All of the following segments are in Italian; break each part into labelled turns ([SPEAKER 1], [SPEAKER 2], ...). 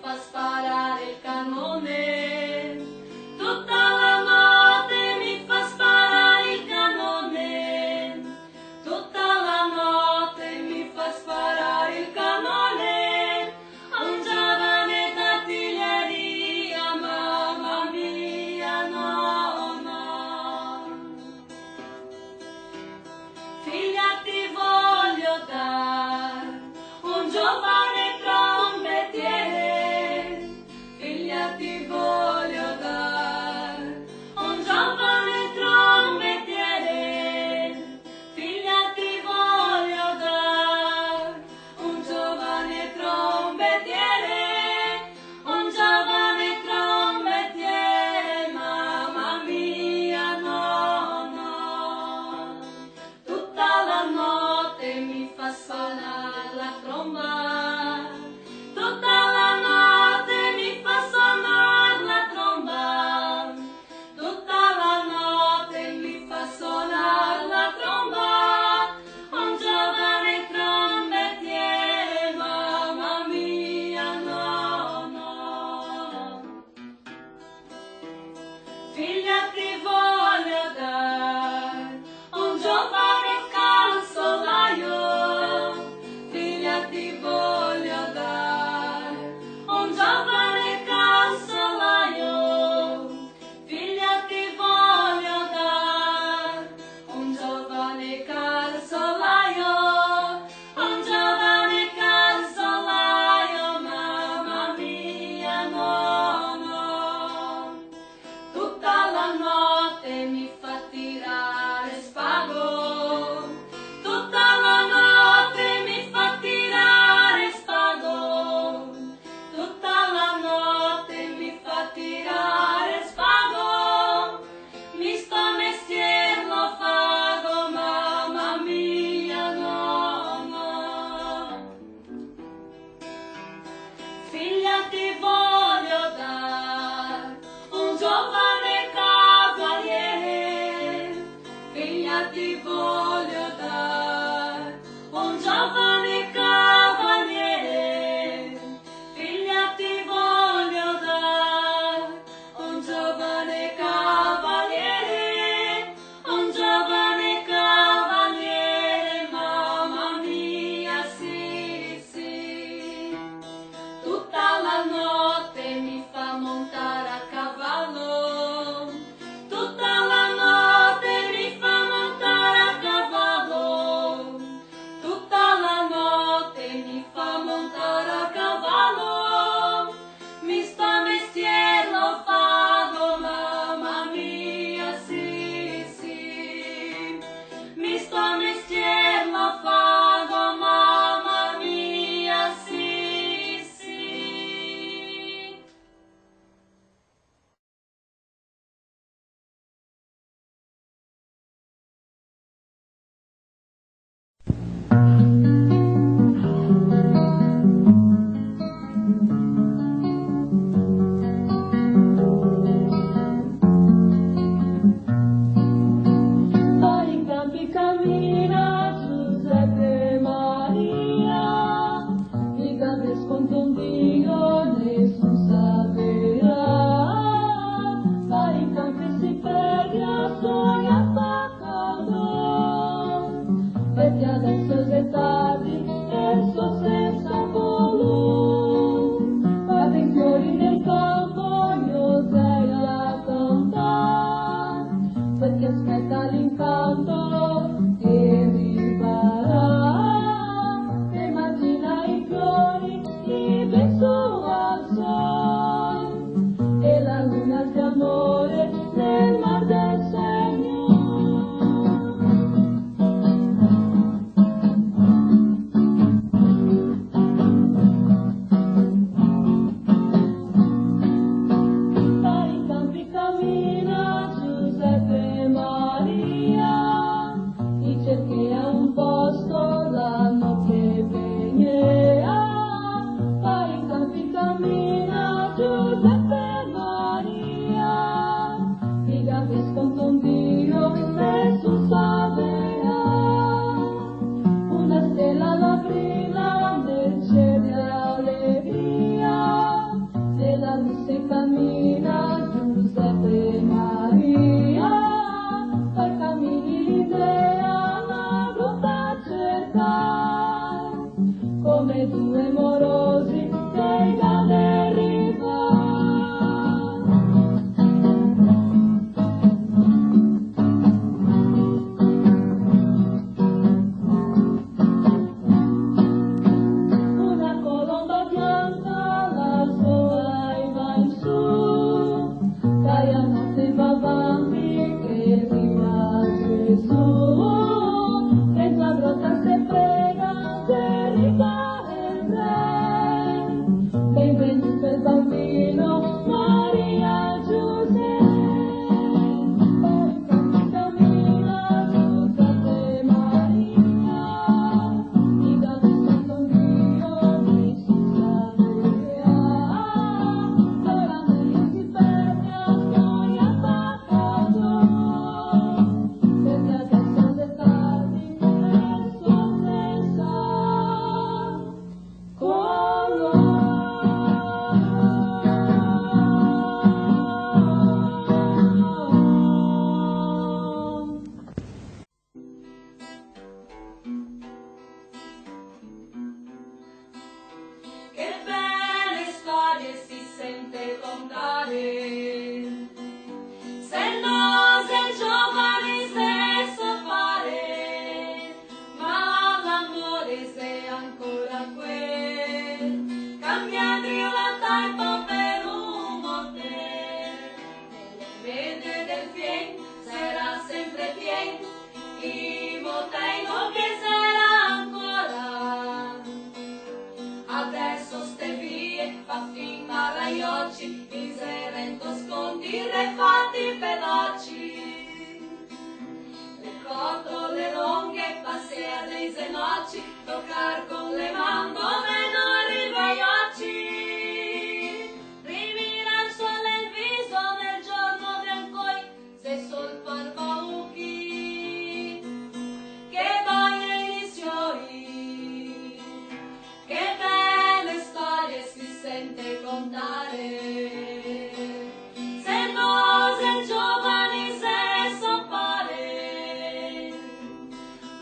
[SPEAKER 1] fa sparare il cannone, tutta la notte mi fa sparare il cannone, tutta la notte mi fa sparare il cannone, un giovane d'artiglieria, mamma mia, no, no. Figlia ti voglio dar, un giovane trombettiere, figlia ti voglio dar, un giovane trombettiere, figlia ti voglio dar, un giovane trombettiere, un giovane trombettiere, mamma mia, no, no. Tutta la notte mi fa suonare la tromba, tutta la notte mi fa suonare la tromba, tutta la notte mi fa suonare la tromba, un giovane trombettiere, mamma mia, no, no. Figlia ti voglio dar, un giovane calzolaio, figlia ti voglio dar, un giovane calzolaio, figlia ti voglio dar, un giovane calzolaio, un giovane calzolaio, mamma mia, no, no. Tutta la notte mi fa tirare spago, tutta la notte mi fa tirare spago, tutta la notte mi fa tirare spago, mi sto mestiere lo fago, mamma mia, no, no. Figlia ti voglio dar, un giovane cavaliere, figlia ti voglio dar, un giovane cavaliere, figlia ti voglio dar, un giovane cavaliere, un giovane cavaliere, mamma mia, sì, sì. Tutta la notte mi fa montare a cavallo, tutta la notte mi fa montare a cavallo, tutta la notte mi fa montare a cavallo, mi sto mestiere lo fago, mamma mia, sì, sì, mi sto mestiere lo fago, mamma mia, sì, sì. sente contare. Se no sei giovane se so fare, ma l'amore sei ancora quel. Cambiandri la taipa per un motel, nelle vede del fien sarà sempre fien, i motel non che sarà ancora. Adesso ste vie fa fin ai occhi, miserento sconti refatti veloci. Le cotole lunghe passea dei zenocci, toccar con le mani dove non arriva gli occhi. Rivira il sole il viso nel giorno del coi, se sol parva uchi, che voglia inizioni, che belle storie si sente contare. Se no sei giovane se so fare,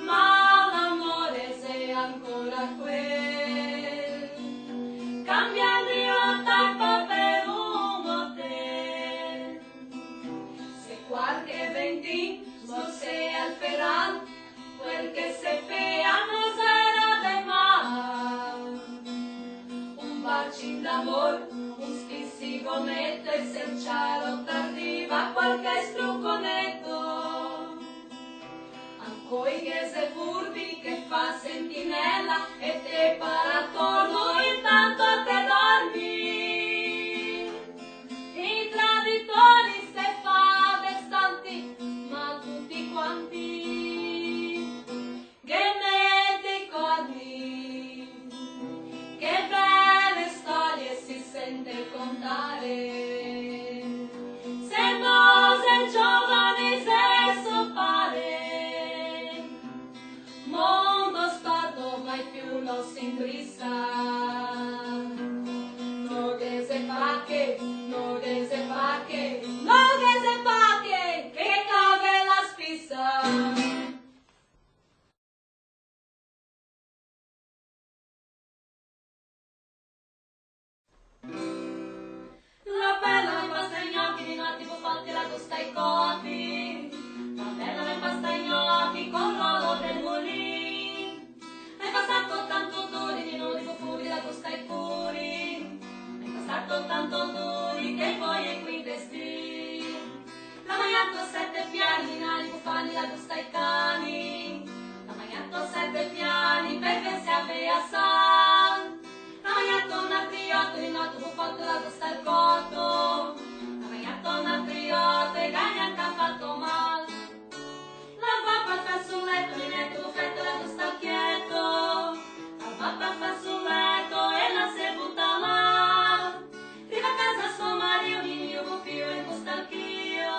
[SPEAKER 1] ma l'amore sei ancora quel. Cambiando la tappa per un motel, se qualche ventin non sei al feral, quel che se fea non sarà de mal. Un bacin d'amor, un spissigonetto, e se il cielo t'arriva qualche strucconetto. Ancoi che se furbi che fa sentinella e te para attorno intanto te dormi. I traditori se fa versanti, ma tutti quanti che mette corni, che belle storie si sente contare. Se no sei giovane se so fare, mondo storto mai più non si ingrissa. No che se fa che, no che se fa che, no che se fa che cave la spissa. La bella mi pasta gli occhi, di notte fatti la costa ai copi. La bella mi pasta gli occhi con l'oro del mulino. Hai passato tanto duri, di notte fuori la costa ai curi. Hai passato tanto duri che poi qui vestì. La mangiato 7 piani, nani bufani la costa ai cani. La mangiato 7 piani perché si aveva sal. La mangiato un altriotto, di notte ho fatto la costa al cotto. La mangiato un altriotto e neanche ha fatto mal. La pappa fa sul letto, di netto ho fatto la costa al chietto. La pappa fa sul letto e la si butta là. Arriva a casa suo marito, di mio buffio e costa al chio.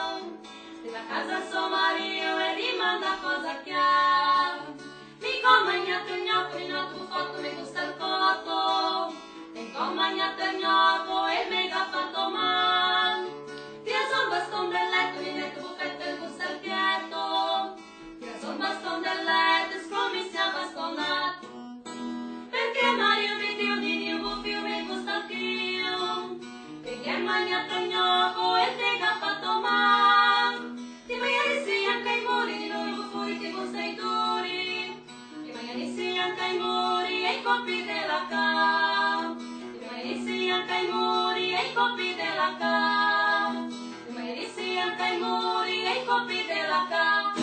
[SPEAKER 1] Arriva a casa suo marito e rimanda cosa che ha. Mi comagnato il gnocco, di notte ho fatto mi costa al cotto. Ho mangiato il gnocco e mi ha fatto mal. Tira sul baston del letto, di netto buffetto e gusta al pietto. Tira sul baston del letto, scommi si è bastonato. Perché Mario mi dio di Dio buffio mi gusta al chio. Perché hai mangiato il gnocco e ti ha fatto mal. Ti mangiare sì anche i muri, di noi buffuri ti gusta i duri. Ti mangiare sì anche i muri e i colpi della casa. Inizi anche i muri e i colpi della ca. Inizi anche i muri e i colpi della ca.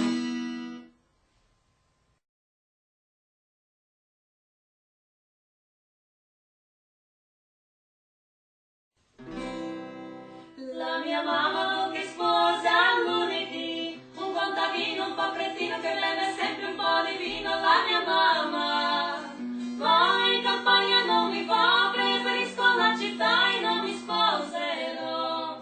[SPEAKER 1] La mia mamma che sposa lunedì, un contadino un po' frettino che beve sempre un po' di vino. La mia mamma va in campagna, non mi va, preferisco la città e non mi sposerò.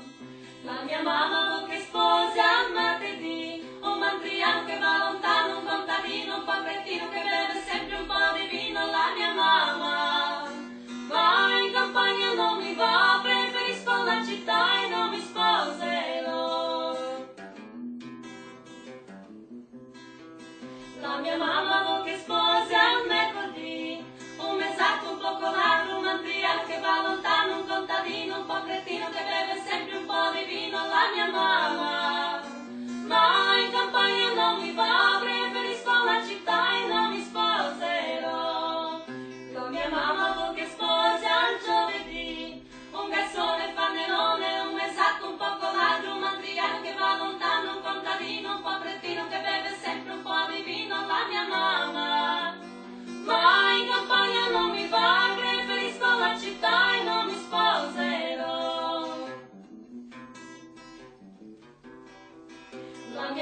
[SPEAKER 1] La mia mamma che sposa martedì, un mantriano che va lontano, un contadino un po' frettino che beve sempre un po' di vino. La mia mamma va in campagna, non mi va, preferisco la città e non mi sposerò.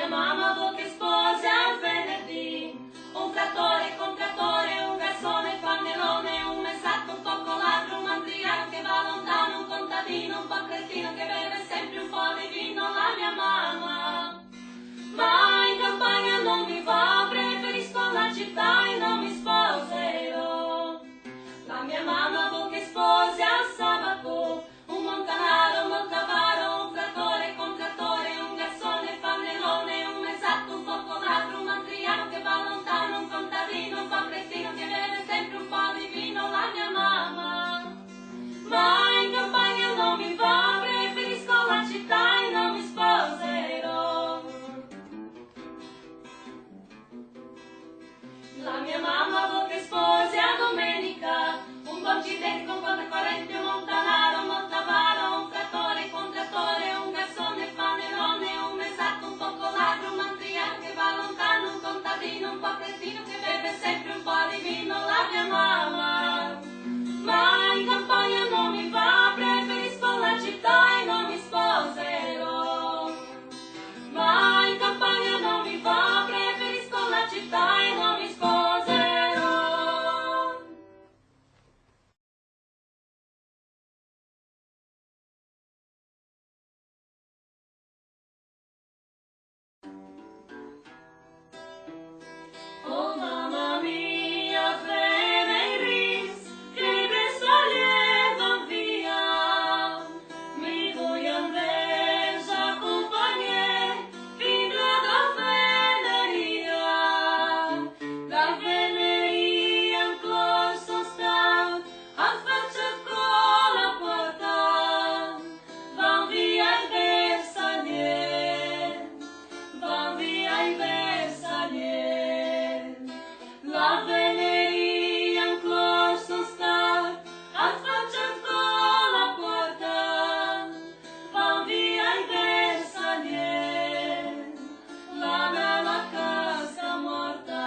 [SPEAKER 1] mia mamma vo che spose al venerdì, un trattore con trattore, un garzone fannellone, un mesato un poco ladro, un mandriano che va lontano, un contadino un po' cretino che beve sempre un po' di vino, la mia mamma. Ma in campagna non mi va, preferisco la città e non mi sposerò. La mia mamma vo che spose al sabato, un montanaro, un montavaro, un trattore con trattore, un garzone fannellone, un esatto un poco ladro, un matriano che va lontano, un contadino un po' cretino che beve sempre un po' di vino, la mia mamma. Ma in campagna non mi va, preferisco la città e non mi sposerò. La mia mamma vo che spose a domenica, un concidente con contracorrente, un montanaro, un montavaro, un trattore con trattore, un garzone fannellone, un esatto un poco ladro, un matriano che va lontano, un contadino un po' cretino che beve sempre un po' di vino, la mia mamma. Ma in campagna non mi va, preferisco la città e non mi sposerò. Ma in campagna non mi va, preferisco la città e non mi sposerò. Oh mamma mia, frena il ris, che presto lievan via. Mi voglio andare a accompagnare fin la veneria. La veneria in corso sta, affaccia con la porta. Van via i bersaglieri, van via i bersaglieri. La veneria in corso sta, affaccia con la porta. Van via i bersaglieri, la bella casa morta.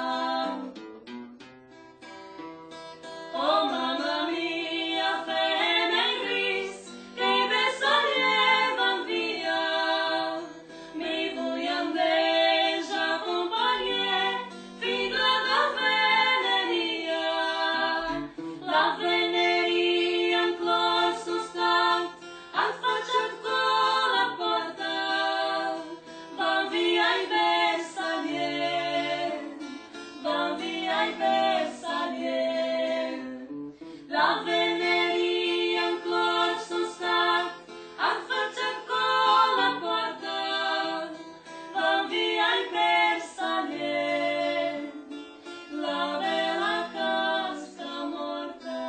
[SPEAKER 1] Oh mamma mia, frena il ris, che i bersaglieri van via. Mi voglio andare a accompagnare fin la veneria. La veneria in corso sta, affaccia con la porta. Van via i bersaglieri, van via i bersaglieri. La veneria in corso sta, affaccia con la porta. Van via i bersaglieri, la bella casa morta.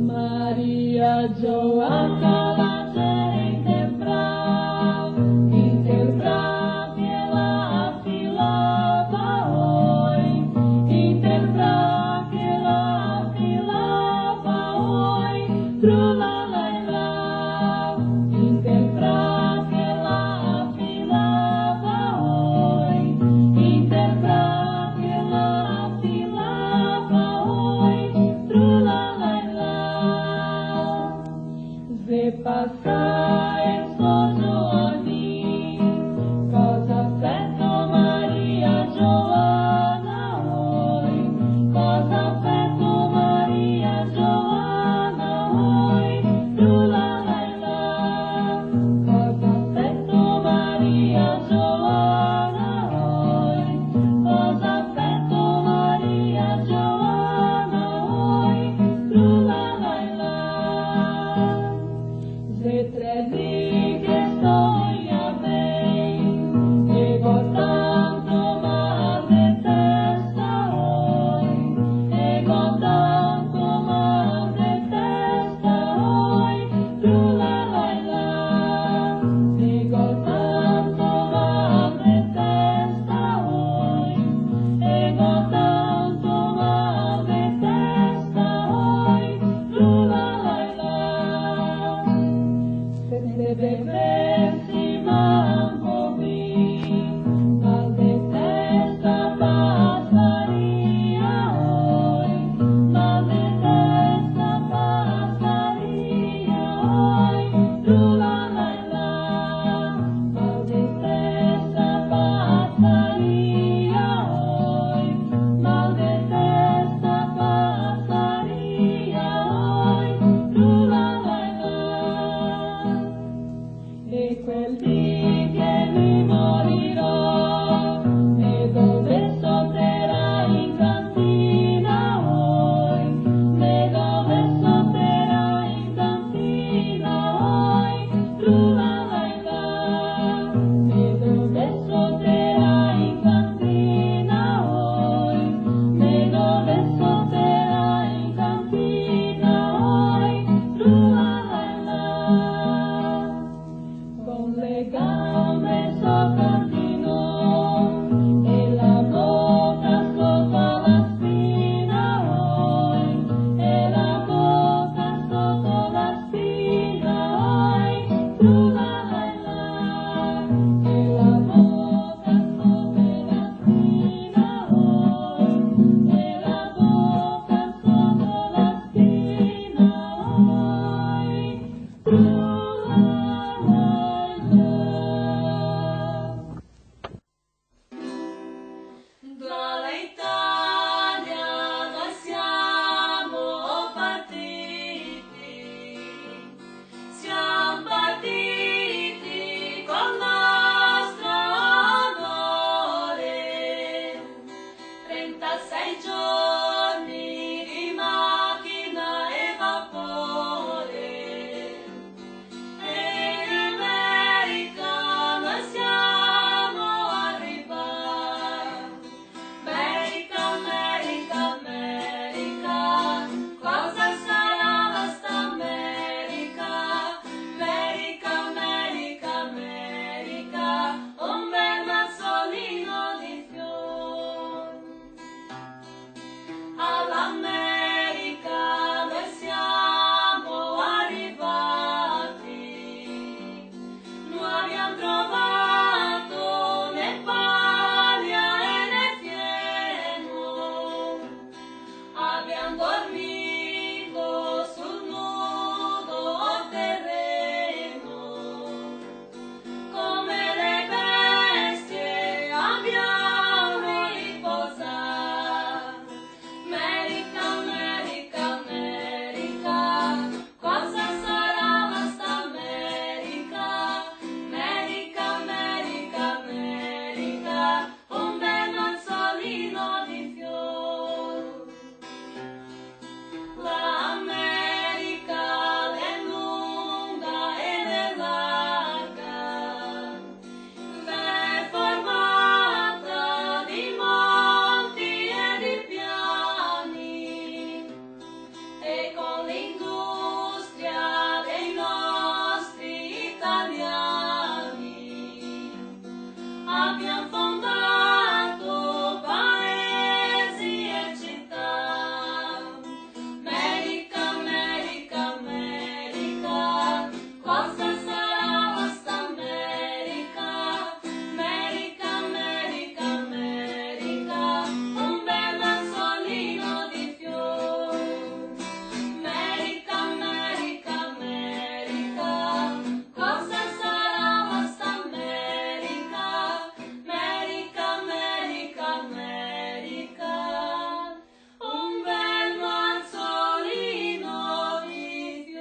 [SPEAKER 1] Maria Joana lager interpra pela filava oi, interpra pela filava oi, trula laila, interpra pela filava oi, interpra pela filava oi, trula laila. Se passar em São Joanim, cosa feito Maria Joana oi, cosa feito Maria Joana oi, trula laila, cosa feito Maria Joana oi, cosa feito Maria Joana oi, trula laila. Se trevi che stoia bem, ego tanto mal de testa oi, ego tanto mal de testa oi, trula laila, ego tanto mal de testa oi, ego tanto mal de testa oi, trula laila. Se bebessi manco vi, mal de quel dì che mi morirò e dove sotterai in cantina oi, e dove sotterai in cantina oi, trulalai là, e dove sotterai in cantina oi, e dove sotterai in cantina oi, trulalai là, con le gambe sopra di noi e la bocca sotto la spina oi, e la bocca sotto la spina oi, trulalai là, e la bocca sotto la spina oi, e la bocca sotto la spina oi, trulalai là. Dall'Italia noi siamo partiti col nostro onore, 36 giorni di macchina e vapore, e in America noi siamo arrivati. America, America, America, cosa sarà la sta America? America, America, America, un bel mazzolino di fiori. All'America noi siamo arrivati, non abbiamo trovato né paglia né fieno, abbiamo dormito sul nudo terreno, come le bestie abbiamo riposato. America, America, America, cosa sarà la sta America? America, America, America, un bel mazzolino di fiori. L'America è lunga ed è larga, è formata di monti e di piani, e con l'industria dei nostri italiani abbiamo fondato paesi e città. America, America, America, cosa sarà la sta America? America, America, America, un bel mazzolino di fiori. America, America, America, cosa sarà la sta America? America, America, America, un bel mazzolino di fiori.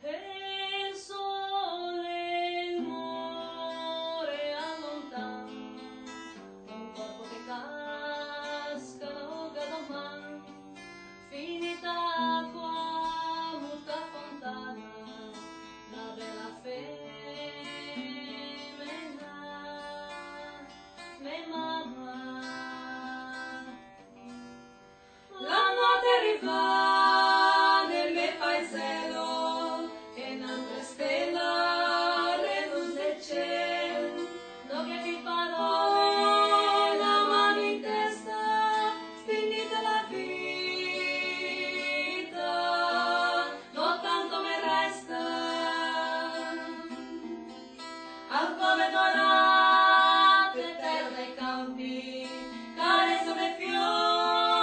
[SPEAKER 1] Il sole muore allontano, un corpo che casca domani, finita acqua, muta fontana, una bella femmina, me mamma. La notte arriva nel mio paesello e un'altra stella reluz del cielo, no che ti parole la mano in testa, finita la vita, no tanto me resta, alcove dorate, terre e campi, care sono i fiori.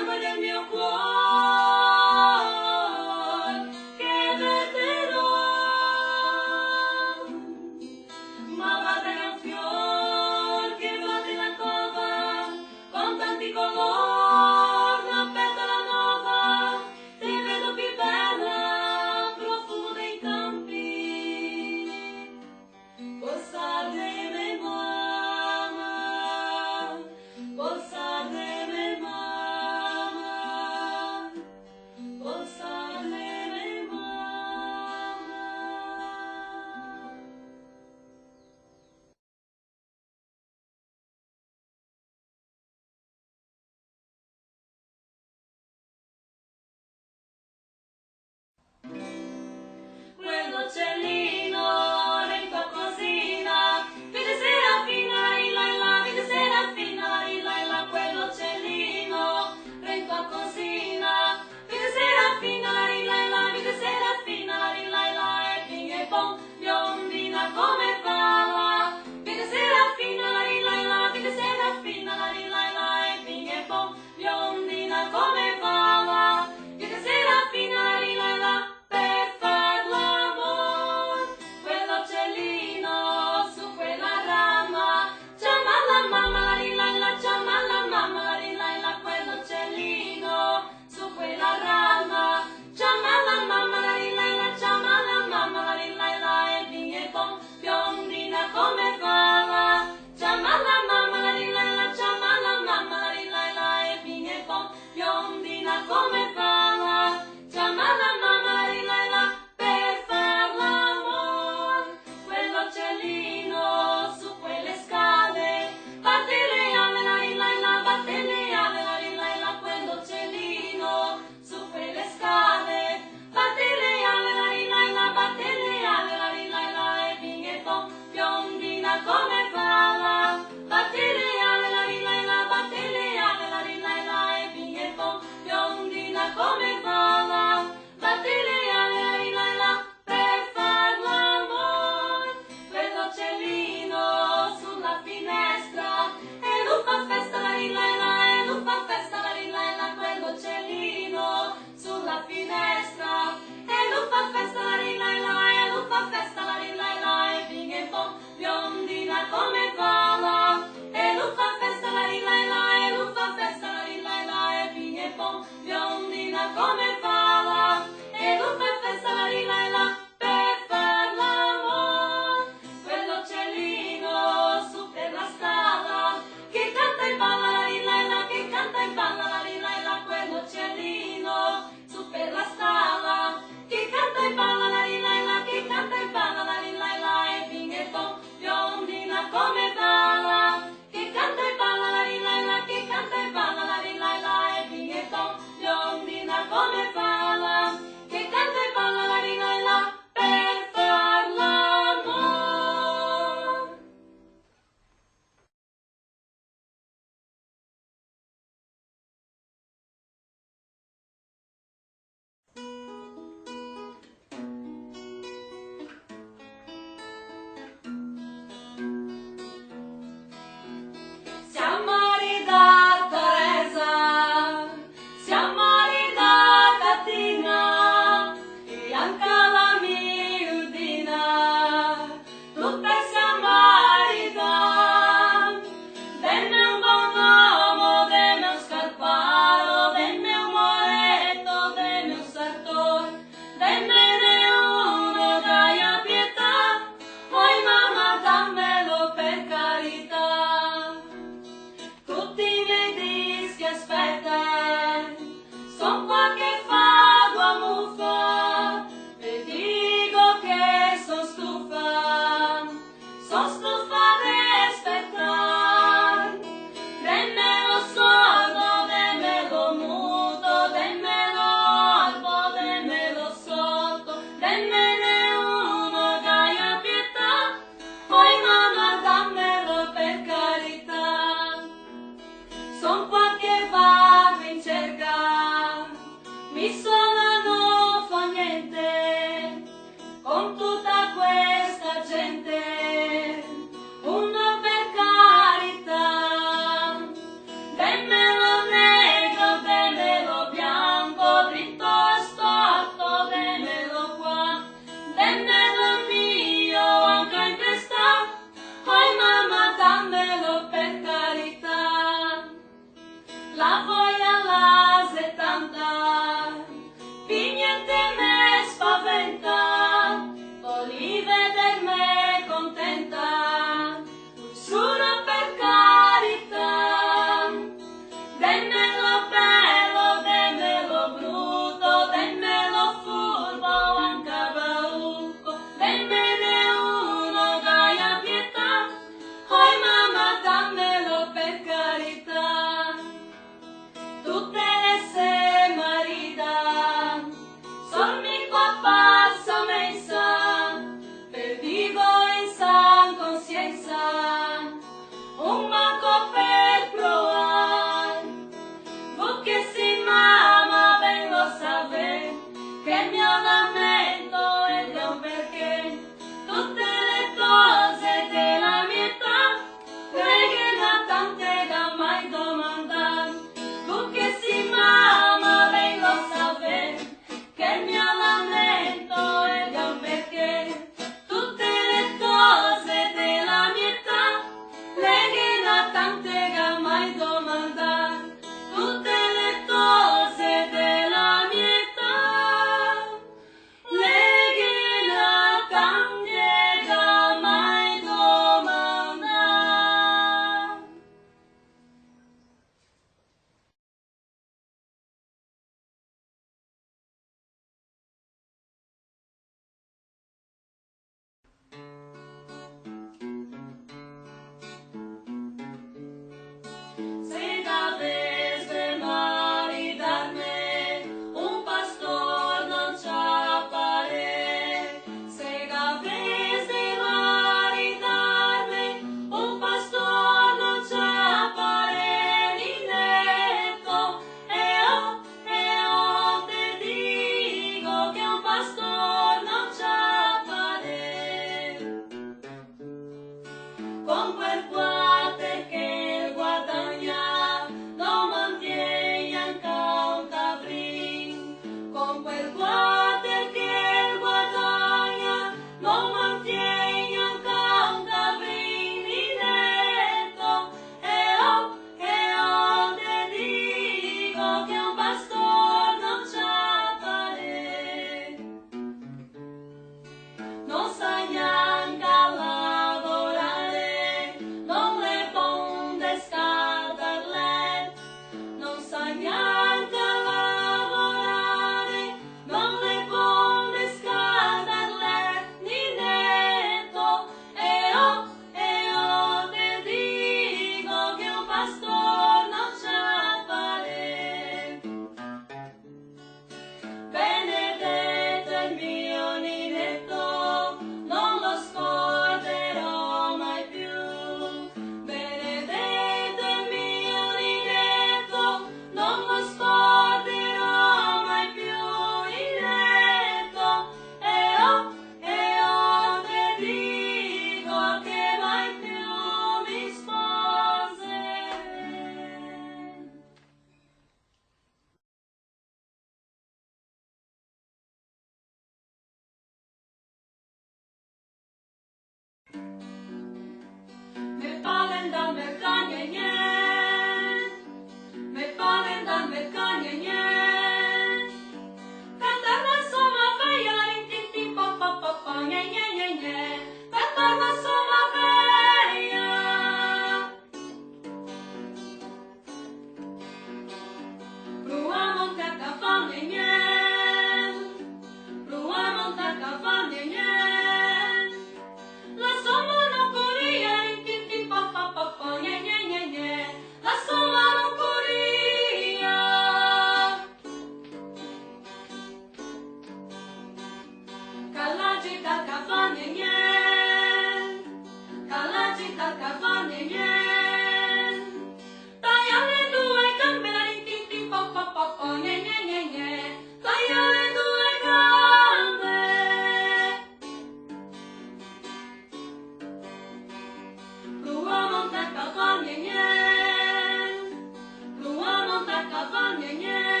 [SPEAKER 1] sangue del mio cuore che verterò. Ma guarda che un fior che batte la cova con tanti colori, una petola nuova, ti vedo più bella, profumo dei campi. Cosa deve mama, cosa deve mama.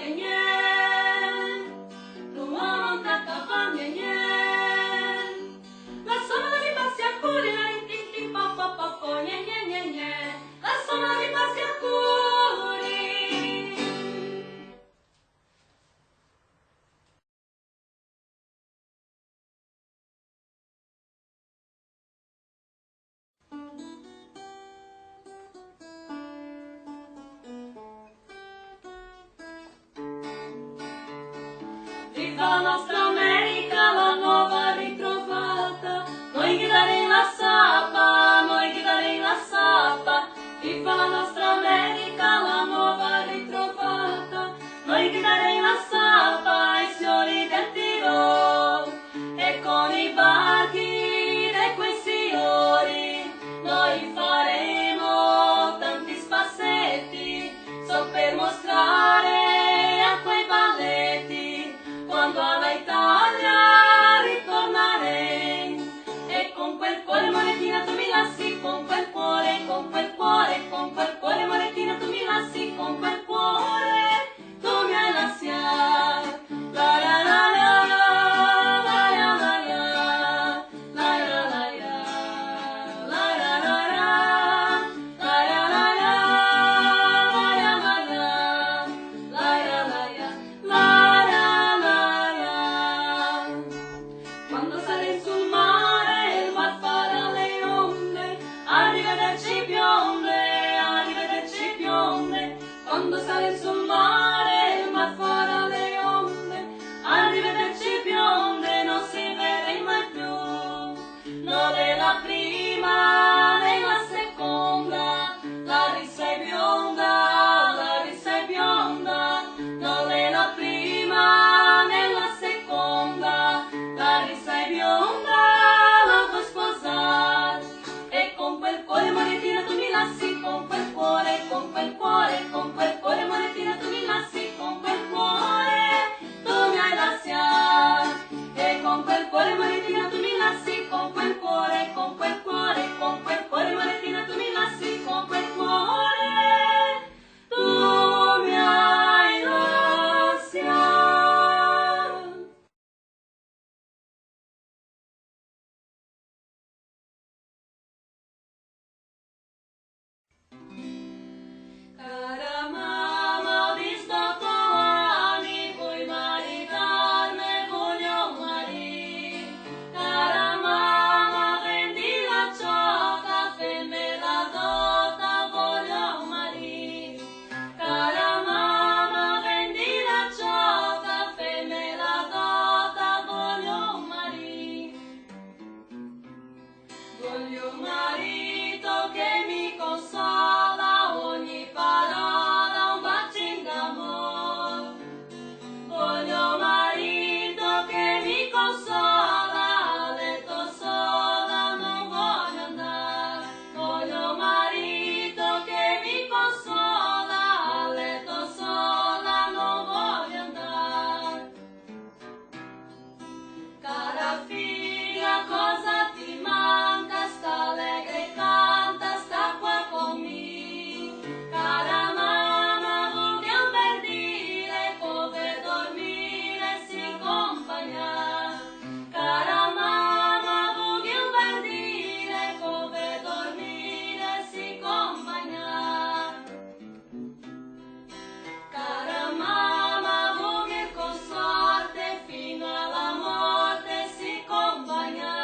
[SPEAKER 1] nye nye, rumore monta cava nye nye, la sola mi passi a curi, la rintinti pa pa pa po nye nye nye nye, la sola mi passi a curi. Viva la nostra America, la nuova ritrovata, noi chitarri la sappa, noi chitarri la sappa. Viva la nostra America, la nuova ritrovata, noi chitarri la sappa, i fiori del tiro, e con i bachi dei quei signori, noi faremo tanti spassetti, so per mostrare a quei balletti, quando alla Italia ritornerei, e con quel cuore monetina tu mi lasci, con quel cuore, con quel cuore, con quel cuore monetina tu mi lasci, con quel cuore tu mi hai lasciato. La la la la, la la la la, la la la la, la la la la, la la la la, quando sale sul mare il mar farà le onde, arrivederci bionde, quando sale sul mare il mar farà le onde, arrivederci bionde, non si vede mai più, non è la prima né la seconda, la risa è bionda, la risa è bionda, non è la prima né la seconda, la risa è bionda, la vuoi sposare, e con quel cuore monetina tu mi lasci, con quel cuore, con quel cuore, con quel cuore monetina tu mi lasci, con quel cuore tu mi hai lasciato, e con quel cuore monetina tu mi lasci, con quel cuore, con quel cuore, con quel cuore monetina tu mi lasci, con quel cuore tu mi hai lasciato. Cara mamma, ho visto anni, puoi maritarmi, voglio marire. Cara mamma, vendi la ciocca, fammi la dota, voglio marire. Cara mamma, vendi la ciocca, fammi la dota, voglio marire. Voglio un marito che mi consola, ogni parola un bacino d'amore. Voglio un marito che mi consola, a letto sola non voglio andare. Voglio un marito che mi consola, a letto sola non voglio andare. Cara figlia, cosa ti manca? Sta allegre e canta, sta qua con me. Cara mamma, voglio per dire come dormire si accompagna. Cara mamma, voglio per dire come dormire si accompagna. Cara mamma, voglio con sorte fino alla morte si accompagna.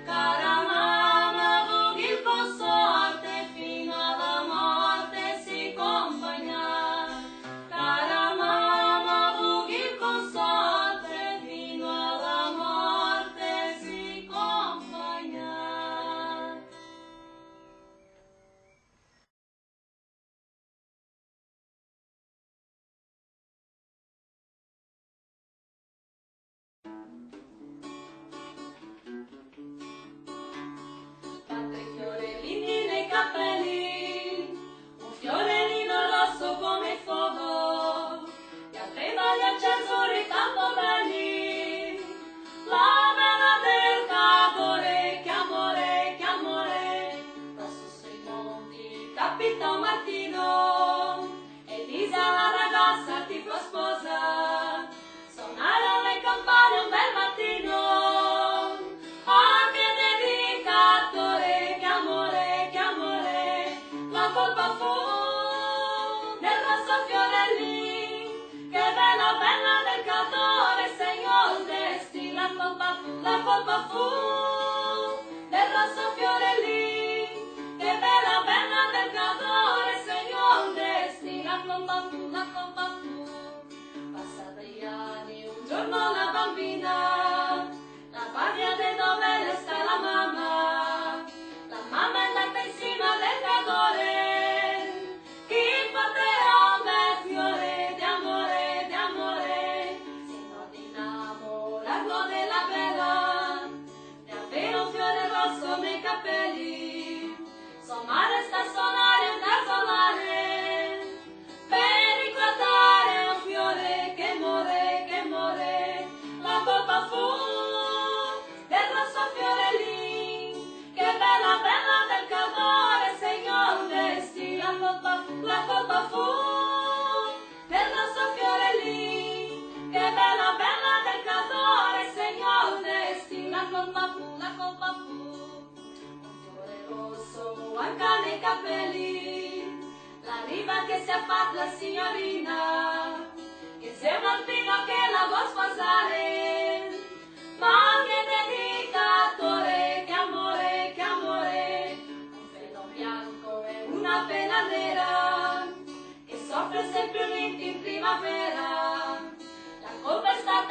[SPEAKER 1] Cara mamma, voglio con sorte fino alla morte si accompagna. Cara mamma, voglio con sorte fino alla morte si accompagna. Fate fiorellini nei capelli, un fiorellino rosso come il fuoco, gli altri bagli accesori tanto belli, la vela del cadore, che amore, rosso sui monti, Capitan Martino, e dice alla ragazza ti posso sposa. Suonare le campane un bel mattino, ah che dedicatore, che amore, la colpa fu del rosso fiore lì, che bella bella del cantore segnò il destino, la colpa fu del rosso fiore lì, che bella bella del cantore segnò il destino, la colpa fu, passata gli anni, un giorno la bambina, la patria di dove sta la mamma è andata insieme al cantore, chi porterà un bel fiore di amore, sino ad innamorarlo della bella, di avere un fiore rosso nei capelli, sua madre sta a suonare un casolare, per ricordare un fiore che more, la colpa fu del rosso fiore lì, che bella bella del cantore segnò il destino, la colpa fu del rosso fiore lì, che bella bella del cantore segnò il destino, la colpa fu, un fiore rosso anche nei capelli, la riva che si è fatta la signorina, insieme al pino che la vuol sposare, ma che dedicatore, che amore, un pelo bianco e una pena nera, che soffre sempre uniti in primavera, la colpa è stata